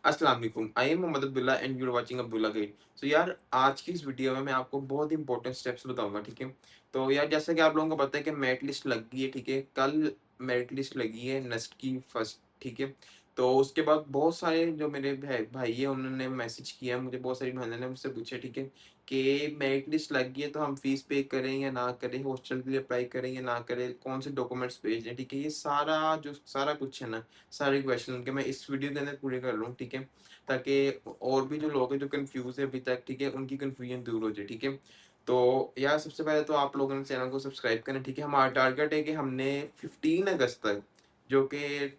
अस्सलाम वालेकुम। I am Mohammad Abdullah and you are watching Abdullah guide. So यार, आज की इस वीडियो में मैं आपको बहुत इंपॉर्टेंट स्टेप्स बताऊंगा, ठीक है। तो यार, जैसा कि आप लोगों को पता है कि मेरिट लिस्ट लग गई है, ठीक है। कल मेरिट लिस्ट लगी है नेस्ट की फर्स्ट, ठीक है। तो उसके बाद बहुत सारे जो मेरे भाई भाई है उन्होंने मैसेज किया मुझे, बहुत सारी बहनों ने मुझसे पूछा, ठीक है, कि मेरिट लिस्ट लग गई है तो हम फीस पे करें या ना करें, हॉस्टल के लिए अप्लाई करें या ना करें, कौन से डॉक्यूमेंट्स भेजें, ठीक है। ये सारा जो सारा कुछ है ना, सारे क्वेश्चन के मैं इस वीडियो के अंदर पूरे कर लूँ, ठीक है। ताकि और भी जो लोग हैं जो कंफ्यूज है अभी तक, ठीक है, उनकी कंफ्यूजन दूर हो जाए, ठीक है। तो यार, सबसे पहले तो आप लोगों ने चैनल को सब्सक्राइब करें, ठीक है। हमारा टारगेट है कि हमने 15 अगस्त तक, जो कि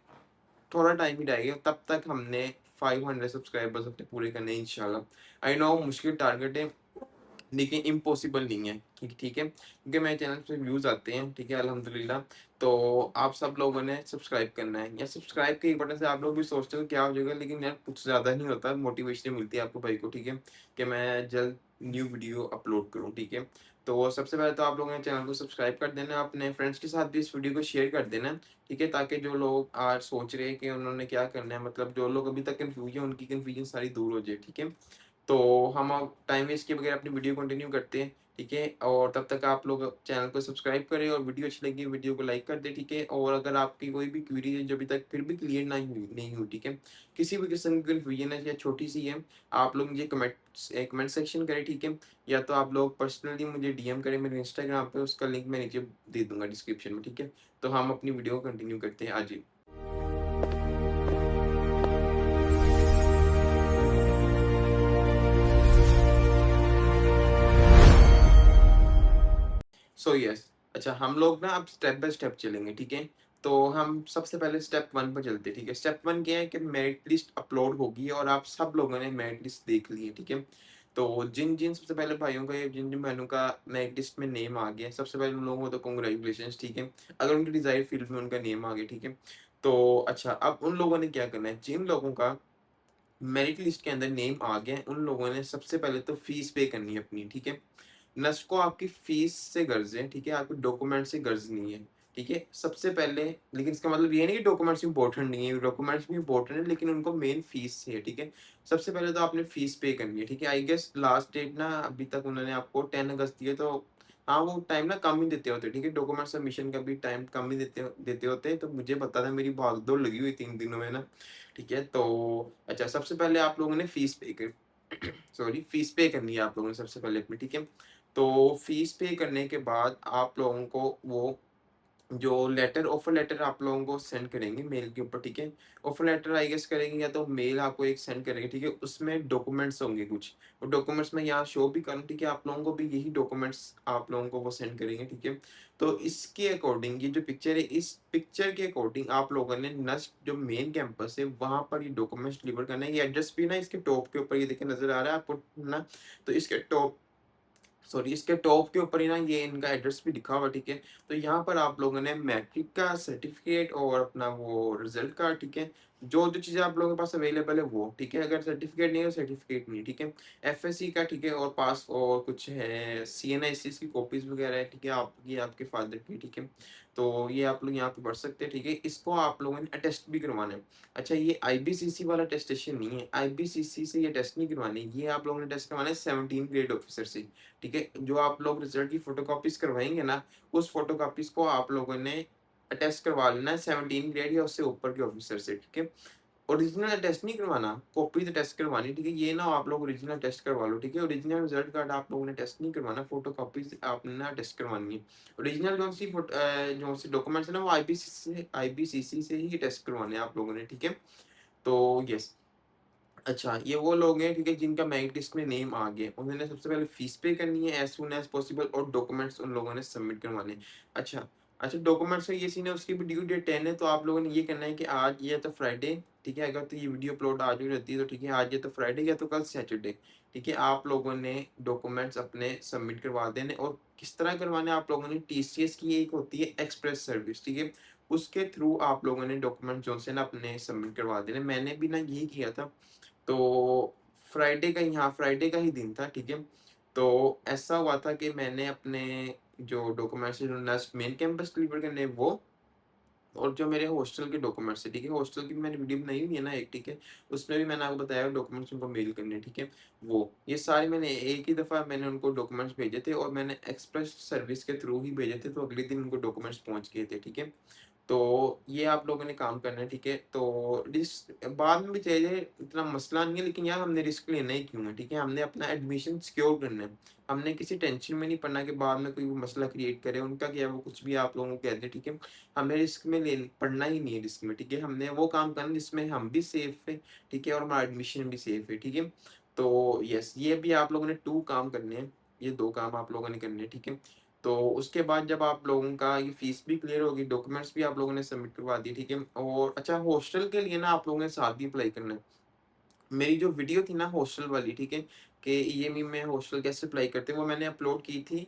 थोड़ा टाइम ही रह गया, तब तक हमने 500 सब्सक्राइबर्स अपने पूरे करने हैं इंशाल्लाह। आई नो मुश्किल टारगेट है, लेकिन इम्पॉसिबल नहीं है, ठीक ठीक है, क्योंकि मेरे चैनल पे व्यूज़ आते हैं, ठीक है, अल्हम्दुलिल्लाह। तो आप सब लोगों ने सब्सक्राइब करना है, या सब्सक्राइब के एक बटन से आप लोग भी सोचते हो क्या हो जाएगा, लेकिन यार कुछ ज़्यादा नहीं होता, मोटिवेशन मिलती है आपको भाई को, ठीक है, कि मैं जल्द न्यू वीडियो अपलोड करूँ, ठीक है। तो सबसे पहले तो आप लोगों ने चैनल को सब्सक्राइब कर देना, अपने फ्रेंड्स के साथ भी इस वीडियो को शेयर कर देना, ठीक है, ताकि जो लोग आज सोच रहे हैं कि उन्होंने क्या करना है, मतलब जो लोग अभी तक कन्फ्यूज हैं, उनकी कन्फ्यूजन सारी दूर हो जाए, ठीक है। तो हम अब टाइम वेस्ट किए बगैर अपनी वीडियो कंटिन्यू करते हैं, ठीक है। और तब तक आप लोग चैनल को सब्सक्राइब करें, और वीडियो अच्छी लगी वीडियो को लाइक कर दें, ठीक है। और अगर आपकी कोई भी क्वेरी है जो अभी तक फिर भी क्लियर नहीं हुई, ठीक है, किसी भी किस्म की कन्फ्यूजन है या छोटी सी है, आप लोग मुझे कमेंट सेक्शन करें, ठीक है। या तो आप लोग पर्सनली मुझे डीएम करें मेरे इंस्टाग्राम पे, उसका लिंक मैं नीचे दे दूंगा डिस्क्रिप्शन में, ठीक है। तो हम अपनी वीडियो को कंटिन्यू करते हैं आज ही। सो यस, अच्छा, हम लोग ना अब स्टेप बाय स्टेप चलेंगे, ठीक है। तो हम सबसे पहले स्टेप 1 पर चलते हैं, ठीक है। स्टेप 1 क्या है कि मेरिट लिस्ट अपलोड होगी और आप सब लोगों ने मेरिट लिस्ट देख ली है, ठीक है। तो जिन जिन सबसे पहले भाइयों का या जिन जिन बहनों का मेरिट लिस्ट में नेम आ गया, सबसे पहले उन लोगों को तो कांग्रेचुलेशंस, ठीक है, अगर उनकी डिजायर्ड फील्ड में उनका नेम आ गया, ठीक है। तो अच्छा, अब उन लोगों ने क्या करना है, जिन लोगों का मेरिट लिस्ट के अंदर नेम आ गया है, उन लोगों ने सबसे पहले तो फीस पे करनी है अपनी, ठीक है। नर्स को आपकी फीस से गर्ज है, ठीक है, आपको डॉक्यूमेंट से गर्ज नहीं है, ठीक है, सबसे पहले। लेकिन इसका मतलब ये नहीं कि डॉक्यूमेंट्स इंपॉर्टेंट नहीं है, डॉक्यूमेंट्स भी इंपॉर्टेंट है, लेकिन उनको मेन फीस से है, ठीक है। सबसे पहले तो आपने फीस पे करनी है, ठीक है। आई गेस लास्ट डेट ना अभी तक उन्होंने आपको 10 अगस्त दिए, तो हाँ, वो टाइम ना कम ही देते होते, ठीक है, डॉक्यूमेंट सबमिशन का भी टाइम कम ही देते देते होते। तो मुझे पता था, मेरी भाग दौड़ लगी हुई 3 दिनों में ना, ठीक है। तो अच्छा, सबसे पहले आप लोगों ने फीस पे कर सॉरी, फीस पे करनी है आप लोगों ने सबसे पहले अपनी, ठीक है। तो फीस पे करने के बाद आप लोगों को वो जो लेटर ऑफर लेटर आप लोगों को सेंड करेंगे मेल के ऊपर, ठीक है। ऑफर लेटर आई गेस करेंगे, या तो मेल आपको एक सेंड करेंगे, ठीक है। उसमें डॉक्यूमेंट्स होंगे कुछ, वो डॉक्यूमेंट्स मैं यहाँ शो भी करूँ, ठीक है, आप लोगों को भी यही डॉक्यूमेंट्स आप लोगों को वो सेंड करेंगे, ठीक है। तो इसके अकॉर्डिंग ये जो पिक्चर है, इस पिक्चर के अकॉर्डिंग आप लोगों ने नस्ट जो मेन कैंपस है वहां पर ये डॉक्यूमेंट्स डिलीवर करना है। ये एड्रेस भी ना इसके टॉप के ऊपर ये देखिए नजर आ रहा है आपको ना, तो इसके टॉप सॉरी, इसके टॉप के ऊपर ही ना ये इनका एड्रेस भी लिखा हुआ, ठीक है। तो यहाँ पर आप लोगों ने मैट्रिक का सर्टिफिकेट और अपना वो रिजल्ट कार्ड, ठीक है, जो जो चीज़ें आप लोगों के पास अवेलेबल है वो, ठीक है। अगर सर्टिफिकेट नहीं है, सर्टिफिकेट नहीं, ठीक है। एफएससी का, ठीक है, और पास और कुछ है सीएनआईसीएस की कॉपीज वगैरह है, ठीक है, आपकी आपके फादर की, ठीक है। तो ये आप लोग यहाँ पे पढ़ सकते हैं, ठीक है। इसको आप लोगों ने अटेस्ट भी करवाना है। अच्छा, ये आईबीसीसी वाला टेस्टेशन नहीं है, आईबीसीसी से ये टेस्ट नहीं करवाने, ये आप लोगों ने टेस्ट करवाना है 17 ग्रेड ऑफिसर से, ठीक है। जो आप लोग रिजल्ट की फोटोकॉपीज करवाएंगे ना, उस फोटोकॉपीज को आप लोगों ने अटेस्ट करवा लेना है 17 ग्रेड या उससे ऊपर के ऑफिसर से, ठीक है। ओरिजिनल टेस्ट नहीं करवाना, कॉपी तो टेस्ट करवानी, ठीक है। ये ना आप लोग ओरिजिनल टेस्ट करवा लो, ठीक है। ओरिजिनल रिजल्ट कार्ड आप लोगों ने टेस्ट नहीं करवाना, फोटो कॉपीज आपने ना टेस्ट करवानी है। ओरिजिनल जो सी डॉक्यूमेंट्स है ना, वो आईबीसीसी से ही टेस्ट करवाने हैं आप लोगों ने, ठीक है। तो यस, अच्छा, ये वो लोग हैं, ठीक है, जिनका मेरिट लिस्ट में नेम आ गया, उन्होंने सबसे पहले फीस पे करनी है एज सून एज पॉसिबल, और डॉक्यूमेंट्स उन लोगों ने सबमिट करवाने हैं। अच्छा अच्छा, डॉक्यूमेंट्स का ये सीन है, उसकी भी ड्यू डेट 10 है, तो आप लोगों ने ये करना है कि आज या तो फ्राइडे, ठीक है, अगर तो ये वीडियो अपलोड आज ही रहती है तो ठीक है, आज या तो फ्राइडे या तो कल सैटरडे, ठीक है, आप लोगों ने डॉक्यूमेंट्स अपने सबमिट करवा देने। और किस तरह करवाने, आप लोगों ने टीसीएस की एक होती है एक्सप्रेस सर्विस, ठीक है, उसके थ्रू आप लोगों ने डॉक्यूमेंट जो से ना अपने सबमिट करवा देने। मैंने भी ना यही किया था। तो फ्राइडे का ही दिन था, ठीक है। तो ऐसा हुआ था कि मैंने अपने जो डॉक्यूमेंट्स जो नेक्स्ट मेन कैंपस डिलीवर करने वो और जो मेरे हॉस्टल के डॉक्यूमेंट्स है, ठीक है? हॉस्टल की मैंने वीडियो बनाई हुई है ना एक, ठीक है? उसमें भी मैंने आपको बताया डॉक्यूमेंट्स उनको मेल करने हैं, ठीक है? वो, ये सारे मैंने एक ही दफ़ा मैंने उनको डॉक्यूमेंट्स भेजे थे और मैंने एक्सप्रेस सर्विस के थ्रू ही भेजे थे, तो अगले दिन उनको डॉक्यूमेंट्स पहुँच गए थे, ठीक है? तो ये आप लोगों ने काम करना है, ठीक है? तो रिस्क बाद में भी चाहिए, इतना मसला नहीं है, लेकिन यार हमने रिस्क लेना ही क्यों है, ठीक है? हमने अपना एडमिशन सिक्योर करना है। हमने किसी टेंशन में नहीं पड़ना कि बाद में कोई वो मसला क्रिएट करे, उनका क्या है वो कुछ भी आप लोगों को कह दें, ठीक है? हमें रिस्क में ले पड़ना ही नहीं है रिस्क में, ठीक है? हमने वो काम करना है जिसमें हम भी सेफ है, ठीक है? और हमारा एडमिशन भी सेफ है, ठीक है? तो यस, ये भी आप लोगों ने 2 काम करने हैं, ये 2 काम आप लोगों ने करने हैं, ठीक है? तो उसके बाद जब आप लोगों का ये फीस भी क्लियर होगी, डॉक्यूमेंट्स भी आप लोगों ने सबमिट करवा दिए, ठीक है? और अच्छा, हॉस्टल के लिए ना आप लोगों ने साथ भी अप्लाई करना है। मेरी जो वीडियो थी ना हॉस्टल वाली, ठीक है? कि ईएमई में हॉस्टल कैसे अप्लाई करते हैं, वो मैंने अपलोड की थी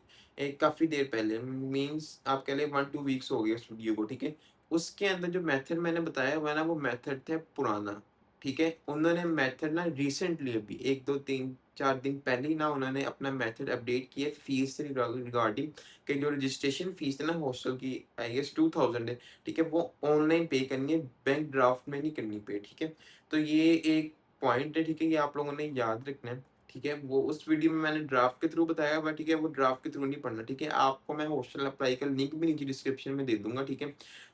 काफ़ी देर पहले, मीन्स आप कह लें 1-2 वीक्स हो गए उस वीडियो को, ठीक है? उसके अंदर जो मेथड मैंने बताया हुआ है ना, वो मेथड था पुराना, ठीक है? उन्होंने मेथड ना रिसेंटली अभी 1, 2, 3, 4 दिन पहले ही ना उन्होंने अपना मेथड अपडेट किया फीस से रिगार्डिंग, कि जो रजिस्ट्रेशन फीस है ना हॉस्टल की, आई गेस 2000 है, ठीक है? वो ऑनलाइन पे करनी है, बैंक ड्राफ्ट में नहीं करनी पे, ठीक है? तो ये एक पॉइंट है, ठीक है? ये आप लोगों ने याद रखना है, ठीक है? वो उस वीडियो में मैंने ड्राफ्ट के थ्रू बताया हुआ है, ठीक है? वो ड्राफ्ट के थ्रू नहीं पढ़ना, ठीक है? आपको मैं हॉस्टल अप्लाई का लिंक भी नीचे डिस्क्रिप्शन में दे दूँगा, ठीक है?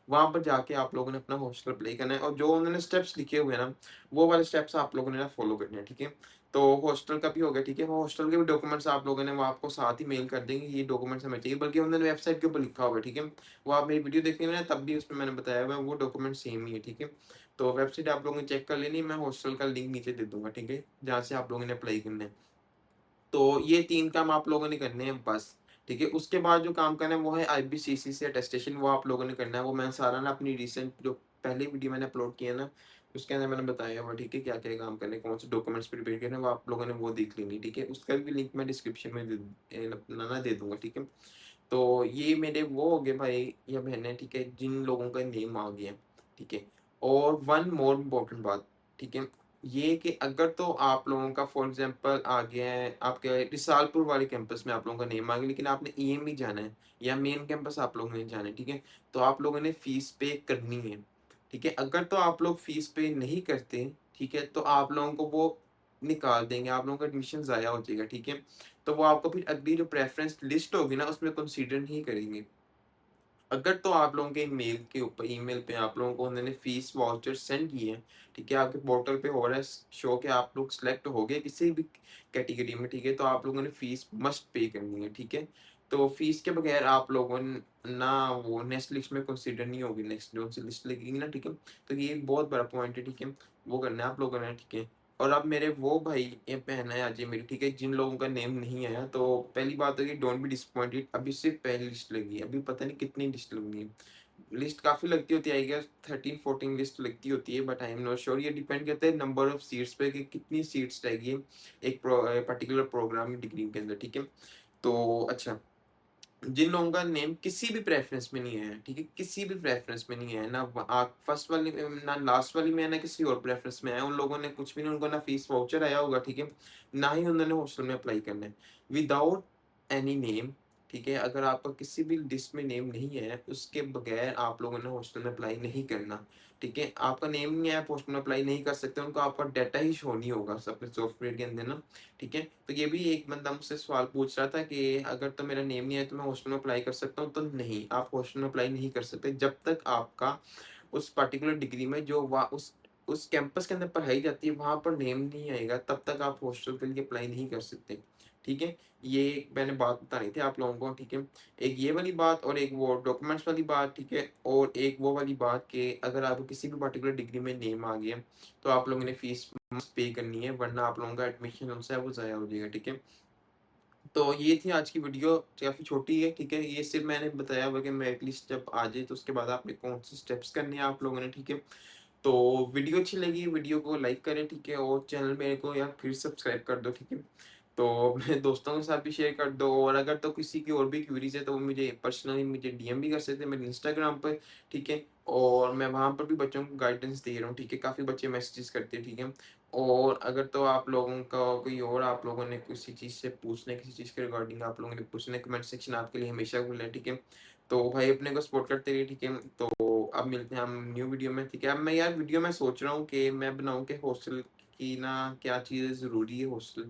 वहाँ पर जाके आप लोगों ने अपना हॉस्टल अप्लाई करना है और जो उन्होंने स्टेप्स लिखे हुए हैं ना, वो वाले स्टेप्स आप लोगों ने ना फॉलो करने हैं, ठीक है? तो हॉस्टल का भी हो गया, ठीक है? हॉस्टल के भी डॉक्यूमेंट्स आप लोगों ने वो आपको साथ ही मेल कर देंगे, ये डॉक्यूमेंट्स हमें चाहिए, बल्कि उन्होंने वेबसाइट के ऊपर लिखा हुआ है, ठीक है? वो आप मेरी वीडियो देखेंगे ना तब भी उसमें मैंने बताया हुआ है, वो डॉक्यूमेंट सेम ही है, ठीक है? तो वेबसाइट आप लोगों ने चेक कर लेनी है, मैं हॉस्टल का लिंक नीचे दे दूँगा, ठीक है? जहाँ से आप लोगों ने अप्लाई करना है। तो ये 3 काम आप लोगों ने करने हैं बस, ठीक है? उसके बाद जो काम करना है वो है आईबीसीसी से अटेस्टेशन, वो आप लोगों ने करना है। वो मैं सारा ना अपनी रिसेंट जो पहली वीडियो मैंने अपलोड की है ना, उसके अंदर मैंने बताया हुआ है, ठीक है? क्या-क्या काम करने हैं, कौन से डॉक्यूमेंट्स प्रिपेयर करने हैं, वो आप लोगों ने वो देख लेनी है, ठीक है? उसका भी लिंक मैं डिस्क्रिप्शन में अपना ना दे दूँगा, ठीक है? तो ये मेरे वो हो गए भाई या बहनें, ठीक है? जिन लोगों का नेम आ गया, ठीक है? और वन मोर इम्पोर्टेंट बात, ठीक है? ये कि अगर तो आप लोगों का फॉर एग्ज़ाम्पल आ गया है, आपके रिसालपुर वाले कैंपस में आप लोगों का नेम आ गया, लेकिन आपने ईएमई जाना है या मेन कैंपस आप लोगों ने जाना है, ठीक है? तो आप लोगों ने फ़ीस पे करनी है, ठीक है? अगर तो आप लोग फ़ीस पे नहीं करते, ठीक है? तो आप लोगों को वो निकाल देंगे, आप लोगों का एडमिशन ज़ाया हो जाएगा, ठीक है? तो वो आपको फिर अगली जो प्रेफ़रेंस लिस्ट होगी ना, उसमें कंसीडर नहीं करेंगे। अगर तो आप लोगों के मेल के ऊपर ईमेल पे आप लोगों को उन्होंने फीस वाउचर सेंड किए हैं, ठीक है? आपके पोर्टल पे हो रहा है शो कि आप लोग सिलेक्ट हो गए किसी भी कैटेगरी में, ठीक है? तो आप लोगों ने फीस मस्ट पे करनी है, ठीक है? तो फीस के बगैर आप लोगों ना वो नेक्स्ट लिस्ट में कंसीडर नहीं होगी, नेक्स्ट जो सी लिस्ट लगेगी ना, ठीक है? तो ये एक बहुत बड़ा पॉइंट है, ठीक है? वो करना है आप लोगों ने, ठीक है? और अब मेरे वो भाई या बहन है आज ये मेरी, ठीक है? जिन लोगों का नेम नहीं आया, तो पहली बात तो ये डोंट बी डिसअपॉइंटेड, अभी सिर्फ़ पहली लिस्ट लगी है, अभी पता नहीं कितनी लिस्ट लगनी है। लिस्ट काफ़ी लगती होती है, आई गेस 13-14 लिस्ट लगती होती है, but I am not sure, ये डिपेंड करता है नंबर ऑफ सीट्स पे कि कितनी सीट्स रहेगी एक पर्टिकुलर प्रोग्राम की डिग्री के अंदर, ठीक है? तो अच्छा, जिन लोगों का नेम किसी भी प्रेफ़रेंस में नहीं है, ठीक है? किसी भी प्रेफ़रेंस में नहीं है, ना फर्स्ट वाली में, ना लास्ट वाली में है, ना किसी और प्रेफ़रेंस में है, उन लोगों ने कुछ भी नहीं, उनको ना फ़ीस वाउचर आया होगा, ठीक है? ना ही उन्होंने हॉस्टल में अप्लाई करना है। विदाउट एनी नेम, ठीक है? अगर आपका किसी भी लिस्ट में नेम नहीं है, उसके बगैर आप लोगों ने हॉस्टल में अप्लाई नहीं करना, ठीक है? आपका नेम नहीं है, आप हॉस्टल में अप्लाई नहीं कर सकते, उनको आपका डाटा ही शो नहीं होगा स अपने सॉफ्टवेयर के अंदर ना, ठीक है? तो ये भी एक बंदा मुझसे सवाल पूछ रहा था कि अगर तो मेरा नेम नहीं है तो मैं हॉस्टल में अप्लाई कर सकता हूँ? तो नहीं, आप हॉस्टल में अप्लाई नहीं कर सकते जब तक आपका उस पर्टिकुलर डिग्री में जो उस कैंपस के अंदर पढ़ाई जाती है वहाँ पर नेम नहीं आएगा, तब तक आप हॉस्टल के लिए अप्लाई नहीं कर सकते। ठीक है? ये एक मैंने बात बतानी थी आप लोगों को, ठीक है? एक ये वाली बात और एक वो डॉक्यूमेंट्स वाली बात, ठीक है? और एक वो वाली बात कि अगर आपको किसी भी पर्टिकुलर डिग्री में नेम आ गया, तो आप लोगों ने फीस मस्ट पे करनी है, वरना आप लोगों का एडमिशन जो है वो ज़ाया हो जाएगा, ठीक है? तो ये थी आज की वीडियो, काफ़ी छोटी है, ठीक है? ये सिर्फ़ मैंने बताया हुआ है कि मेरिट लिस्ट जब आ जाए तो उसके बाद आपने कौन से स्टेप्स करने हैं आप लोगों ने, ठीक है? तो वीडियो अच्छी लगी, वीडियो को लाइक करें, ठीक है? और चैनल मेरे को यार फिर सब्सक्राइब कर दो, ठीक है? तो अपने दोस्तों के साथ भी शेयर कर दो, और अगर तो किसी की और भी क्वेरीज़ है तो वो मुझे पर्सनली मुझे डीएम भी कर सकते हैं मेरे इंस्टाग्राम पर, ठीक है? और मैं वहाँ पर भी बच्चों को गाइडेंस दे रहा हूँ, ठीक है? काफ़ी बच्चे मैसेजेस करते हैं, ठीक है? और अगर तो आप लोगों का कोई और आप लोगों ने किसी चीज़ से पूछना है, किसी चीज़ के रिगार्डिंग आप लोगों ने पूछना है, कमेंट सेक्शन आपके लिए हमेशा खुला है, ठीक है? तो भाई अपने को सपोर्ट करते रहिए, ठीक है? तो अब मिलते हैं हम न्यू वीडियो में, ठीक है? अब मैं यार वीडियो में सोच रहा हूँ कि मैं बनाऊँ कि हॉस्टल की ना क्या चीज़ें ज़रूरी है हॉस्टल,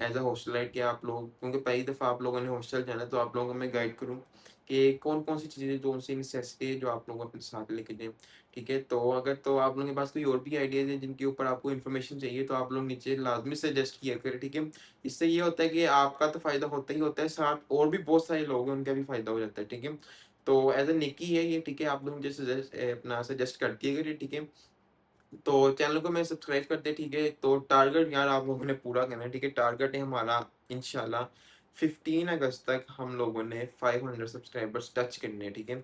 एज़ अ हॉस्टलाइट, कि आप लोग, क्योंकि पहली दफ़ा आप लोगों ने हॉस्टल जाना है, तो आप लोगों को मैं गाइड करूँ कि कौन-कौन सी चीज़ें, कौन-सी नेसेसिटी है जो आप लोग अपने साथ लेके जाएँ, ठीक है? तो अगर तो आप लोगों के पास कोई और भी आइडियाज़ हैं जिनके ऊपर आपको इन्फॉर्मेशन चाहिए, तो आप लोग नीचे लाज़मी सजेस्ट किया करें, ठीक है? इससे ये होता है कि आपका तो फ़ायदा होता ही होता है, साथ और भी बहुत सारे लोग हैं, उनका भी फ़ायदा हो जाता है, ठीक है? तो एज़ अ नेकी है ये, ठीक है? आप लोग मुझे अपना सजेस्ट कर दिया करिए, ठीक है? तो चैनल को मैं सब्सक्राइब कर दें, ठीक है? तो टारगेट यार आप लोगों ने पूरा करना है, ठीक है? टारगेट है हमारा इंशाल्लाह 15 अगस्त तक हम लोगों ने 500 सब्सक्राइबर्स टच करने हैं, ठीक है?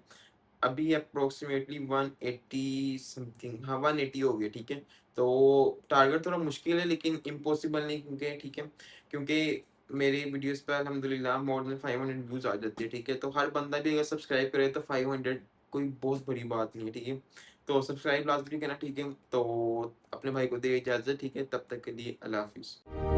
अभी अप्रॉक्सिमेटली 180 समथिंग, हाँ 180 हो गए, ठीक है? तो टारगेट थोड़ा मुश्किल है लेकिन इम्पॉसिबल नहीं, क्योंकि ठीक है, क्योंकि मेरी वीडियोज़ पे अल्हम्दुलिल्लाह मोर देन 500 व्यूज़ आ जाती है, ठीक है? तो हर बंदा भी अगर सब्सक्राइब करे तो 500 कोई बहुत बड़ी बात नहीं है, ठीक है? तो सब्सक्राइब लाज़मी करना, ठीक है? तो अपने भाई को दें इजाज़त, ठीक है? तब तक के लिए अल्लाह हाफ़िज़।